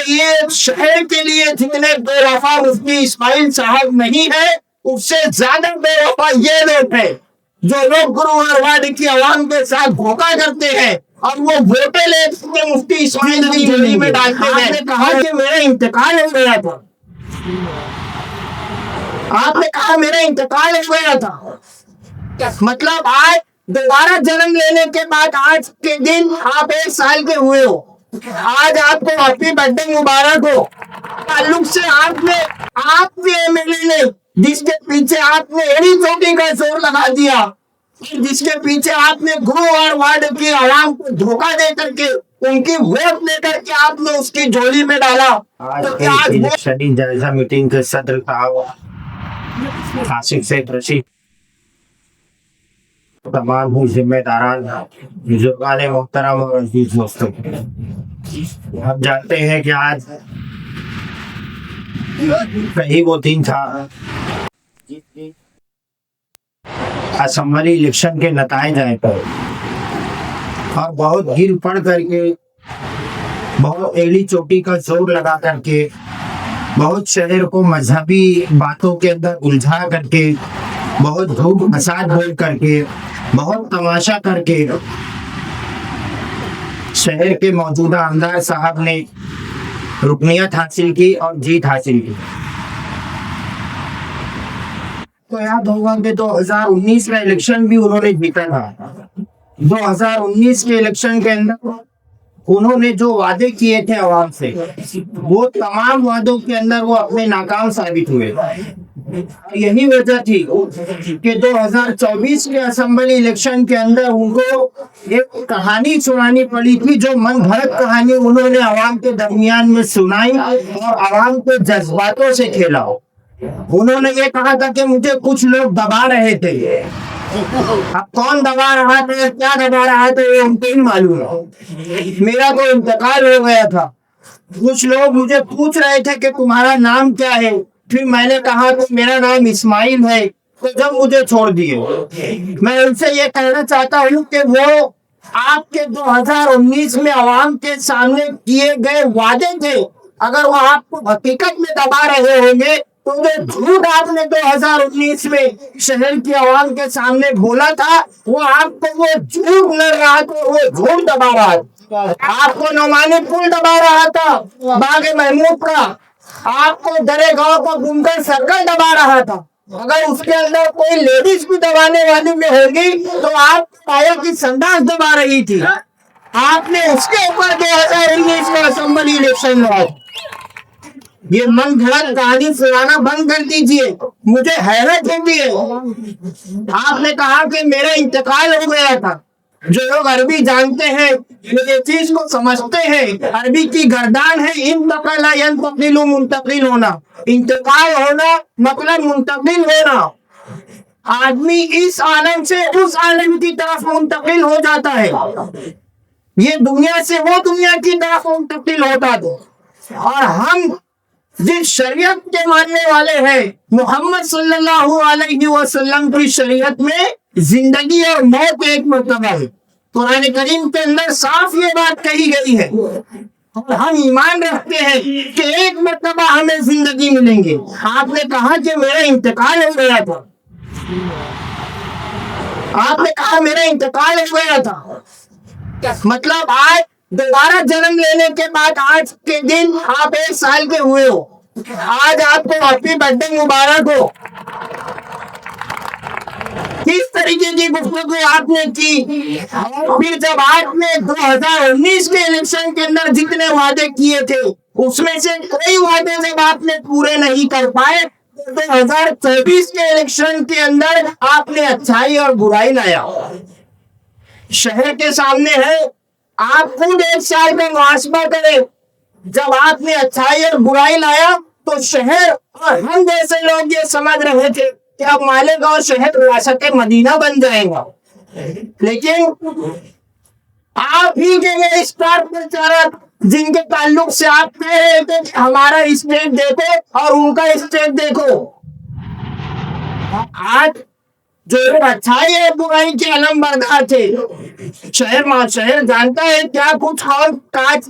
یہ شہر کے لیے جتنے بے وفا مفتی اسماعیل صاحب نہیں ہے، اس سے زیادہ بے وفا یہ لوگ ہیں جو لوگ گرو اور وارڈ کی عوام کے ساتھ دھوکہ کرتے ہیں اور وہ ووٹیں لے کے مفتی اسماعیل کی جھولی میں ڈالتے ہیں۔ آپ نے کہا کہ میرا انتقال ہو گیا تھا، آپ نے کہا میرا انتقال ہو گیا تھا، مطلب آج دوبارہ جنم لینے کے بعد آج کے دن آپ 1 سال کے ہوئے ہو، آج آپ کو ہیپی برتھ ڈے مبارک ہو۔ تعلق سے آپ بھی MLA نے جس کے پیچھے آپ نے ایڑی چوٹی کا زور لگا دیا، جس کے پیچھے آپ نے گرو اور وارڈ کی عوام کو دھوکہ دے کر کے ان کی ووٹ لے کر کے آپ نے اس کی جھولی میں ڈالا۔ آج کی الیکشنی جائزہ میٹنگ کے صدر صاحب آصف سید رشید، تمام ہی ذمہ داران، بزرگان محترم اور عزیز دوستوں، ہم جانتے ہیں کہ آج کہیں وہ دن تھا اسمبلی الیکشن کے نتائج آئے پر، اور بہت گر پڑ کر کے، بہت ایڑی چوٹی کا زور لگا کر کے، بہت شہر کو مذہبی باتوں کے اندر الجھا کر کے، بہت جھوٹ فساد بول کر کے، بہت تماشا کر کے شہر کے موجودہ آمدار صاحب نے رکنیت حاصل کی اور جیت حاصل کی۔ تو یاد ہوگا کہ 2019 کا الیکشن بھی انہوں نے جیتا تھا۔ 2019 کے الیکشن کے اندر انہوں نے جو وعدے کیے تھے عوام سے، وہ تمام وعدوں کے اندر وہ اپنے ناکام ثابت ہوئے۔ یہی وجہ تھی کہ 2024 کے اسمبلی الیکشن کے اندر ان کو ایک کہانی سنانی پڑی تھی، جو من گھڑت کہانی انہوں نے عوام کے درمیان میں سنائی اور عوام کے جذباتوں سے کھیلا۔ انہوں نے یہ کہا تھا کہ مجھے کچھ لوگ دبا رہے تھے، اب کون دبا رہا تھا، کیا دبا رہا تھا، یہ ان کو ہی معلوم ہے۔ میرا تو انتقال ہو گیا تھا، کچھ لوگ مجھے پوچھ رہے تھے کہ تمہارا نام کیا ہے، پھر میں نے کہا کہ میرا نام اسماعیل ہے، تو جب مجھے چھوڑ دیے۔ میں ان سے یہ کہنا چاہتا ہوں کہ وہ آپ کے 2019 میں عوام کے سامنے کیے گئے وعدے تھے، اگر وہ آپ کو حقیقت میں دبا رہے ہوں گے تو جو جھوٹ آپ نے 2019 میں شہر کی عوام کے سامنے بولا تھا، وہ آپ کو وہ جھوٹ لڑ رہا تھا، وہ جھوٹ دبا رہا تھا۔ آپ کو نعمانی پل دبا رہا تھا، باغ محمود کا، آپ کو درے گاؤں کا بنکر سرکل دبا رہا تھا۔ اگر اس کے اندر کوئی لیڈیز بھی دبانے والی میں ہوگی تو آپ پایا کی سنداز دبا رہی تھی، آپ نے اس کے اوپر 2019 میں اسمبلی الیکشن لڑا۔ یہ من گھڑت کہانی سنانا بند کر دیجئے، مجھے حیرت ہوتی ہے۔ آپ نے کہا کہ میرا انتقال ہو گیا تھا۔ جو لوگ عربی جانتے ہیں، یہ چیز کو سمجھتے ہیں، عربی کی گردان ہے انتقل ینتقل، منتقل ہونا، انتقال ہونا مطلب منتقل ہونا۔ آدمی اس عالم سے اس عالم کی طرف منتقل ہو جاتا ہے، یہ دنیا سے وہ دنیا کی طرف منتقل ہوتا ہے۔ اور ہم جس شریعت کے ماننے والے ہیں، محمد صلی اللہ علیہ وسلم کی شریعت میں زندگی اور موت ایک مرتبہ ہے۔ قرآن کریم کے اندر صاف یہ بات کہی گئی ہے، اور ہم ایمان رکھتے ہیں کہ ایک مرتبہ ہمیں زندگی ملیں گے۔ آپ نے کہا کہ میرا انتقال ہو گیا تھا، آپ نے کہا میرا انتقال ہو گیا تھا، مطلب آج دوبارہ جنم لینے کے بعد آج کے دن آپ 1 سال کے ہوئے ہو، آج آپ کو ہیپی برتھ ڈے مبارک ہو۔ کس طریقے کی گفتگو آپ نے کی، پھر جب آپ نے 2019 کے الیکشن کے اندر جتنے وعدے کیے تھے اس میں سے کوئی وعدے جب آپ نے پورے نہیں کر پائے، 2024 کے الیکشن کے اندر آپ نے اچھائی اور برائی لایا۔ شہر کے سامنے ہے، آپ خود 1 سال کا محاسبہ کریں، جب آپ نے اچھائی اور برائی لایا تو شہر اور ہم جیسے لوگ یہ سمجھ رہے تھے کہ اب مالیگاؤں شہر ریاست مدینہ بن جائے گا، لیکن آپ ہی کے یہ اسٹار پرچارک جن کے تعلق سے آپ کہہ رہے تھے کہ ہمارا اسٹیٹ دیکھو اور ان کا اسٹیٹ دیکھو، آج جو اچھائی ہے برائی کے علم بردار تھے، شہر جانتا ہے کیا کچھ اور کاج